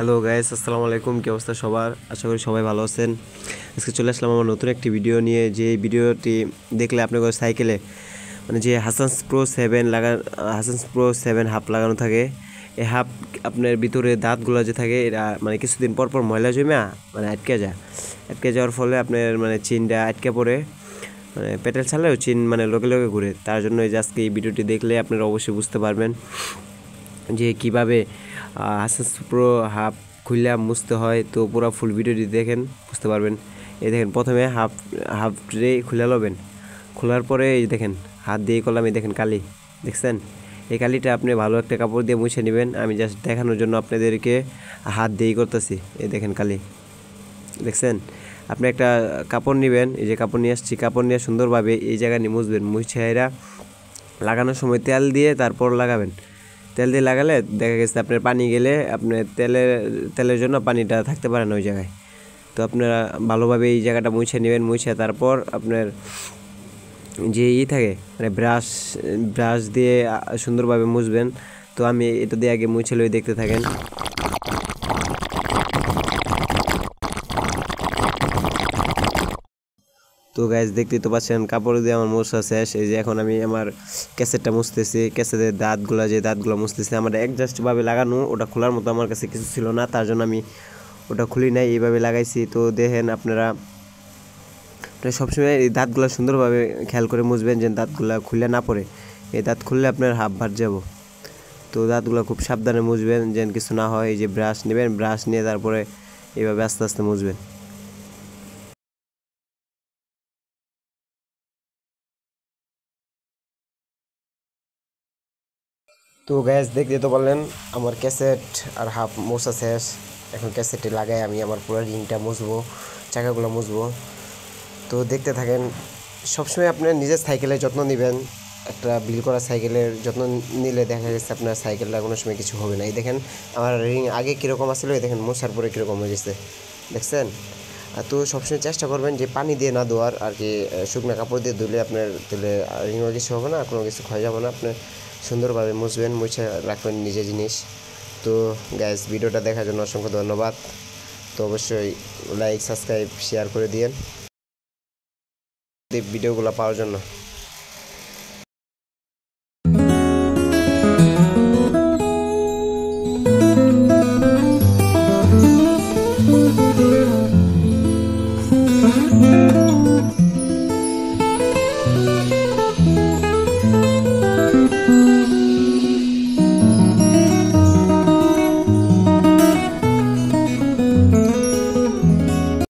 Hello guys, আসসালামু আলাইকুম। কি অবস্থা সবার? আশা করি সবাই ভালো আছেন। আজকে চলে আসলাম আমার নতুন একটি ভিডিও নিয়ে। যে ভিডিওটি দেখলে আপনার সাইকেলে যে Hasan's pro 7 Hasan's pro 7 half লাগানো থাকে। এই হাফ আপনার ভিতরে দাঁতগুলো যে থাকে এরা কিছুদিন পর পর ময়লা জমা আটকে যায়। আটকে যাওয়ার ফলে আপনার চিনটা আটকে পড়ে, পেটেল ছাড়লেও চিন লোকে লোকে ঘুরে। তার জন্য আজকে এই ভিডিওটি দেখলে আপনারা অবশ্যই বুঝতে পারবেন যে কীভাবে হাসানস প্রো হাফ খুললে মুছতে হয়। তো পুরো ফুল ভিডিওটি দেখেন, বুঝতে পারবেন। এই দেখেন, প্রথমে হাফ ট্রে খুলে লবেন। খোলার পরে এই দেখেন হাত দিয়ে করলাম, এই দেখেন কালি দেখছেন। এই কালিটা আপনি ভালো একটা কাপড় দিয়ে মুছে নেবেন। আমি জাস্ট দেখানোর জন্য আপনাদেরকে হাত দিয়েই করতেছি। এই দেখেন কালি দেখছেন। আপনি একটা কাপড় নেবেন, এই যে কাপড় নিয়ে আসছি, কাপড় নিয়ে সুন্দরভাবে এই জায়গায় নিয়ে মুছবেন। মুছে এরা লাগানোর সময় তেল দিয়ে তারপর লাগাবেন। তেল দিয়ে লাগালে দেখা গেছে আপনার পানি গেলে আপনার তেলের জন্য পানিটা থাকতে পারে না ওই জায়গায়। তো আপনারা ভালোভাবে এই জায়গাটা মুছে নেবেন। মুছে তারপর আপনার যে থাকে ব্রাশ দিয়ে সুন্দরভাবে মুছবেন। তো আমি এটা দিয়ে আগে মুছে লই, দেখতে থাকেন। তো গাইজ দেখতেই তো পাচ্ছেন, কাপড় দিয়ে আমার মোছা শেষ। এই যে এখন আমি আমার ক্যাসেটটা মুছতেছি। ক্যাসেটের দাঁতগুলো মুছতেছি। আমার অ্যাডজাস্টভাবে লাগানো, ওটা খোলার মতো আমার কাছে কিছু ছিল না, তার জন্য আমি ওটা খুলি নাই, এইভাবে লাগাইছি। তো দেখেন আপনারা সবসময় এই দাঁতগুলো সুন্দরভাবে খেয়াল করে মুছবেন, যেন দাঁতগুলো খুলে না পড়ে। এই দাঁত খুললে আপনার হাফ ভাট যাব। তো দাঁতগুলো খুব সাবধানে মুছবেন যেন কিছু না হয়। এই যে ব্রাশ নেবেন, ব্রাশ নিয়ে তারপরে এইভাবে আস্তে আস্তে মুছবেন। তো গ্যাস দেখতে তো বললেন আমার ক্যাসেট আর হাফ মোছা শেষ। এখন ক্যাসেটটি লাগাই আমি আমার পুরো রিংটা মুছবো, চাকাগুলো মুছবো। তো দেখতে থাকেন। সবসময় আপনার নিজের সাইকেলের যত্ন নেবেন। একটা বিল করা সাইকেলের যত্ন নিলে দেখা গেছে আপনার সাইকেলটা কোনো সময় কিছু হবে না। এই দেখেন আমার রিং আগে কীরকম আসছিলো, এই দেখেন মোছার পরে কীরকম হয়ে গেছে দেখছেন। তো সবসময় চেষ্টা করবেন যে পানি দিয়ে না ধোয়ার আর কি, শুকনো কাপড় দিয়ে ধুলে আপনার ধুলে রিংও কিছু হবে না, কোনো কিছু ক্ষয় যাবে না। আপনার সুন্দরভাবে মুছবেন, মুছে রাখবেন নিজের জিনিস। তো গাইস, ভিডিওটা দেখার জন্য অসংখ্য ধন্যবাদ। তো অবশ্যই লাইক, সাবস্ক্রাইব, শেয়ার করে দিয়েন ভিডিওগুলো পাওয়ার জন্য।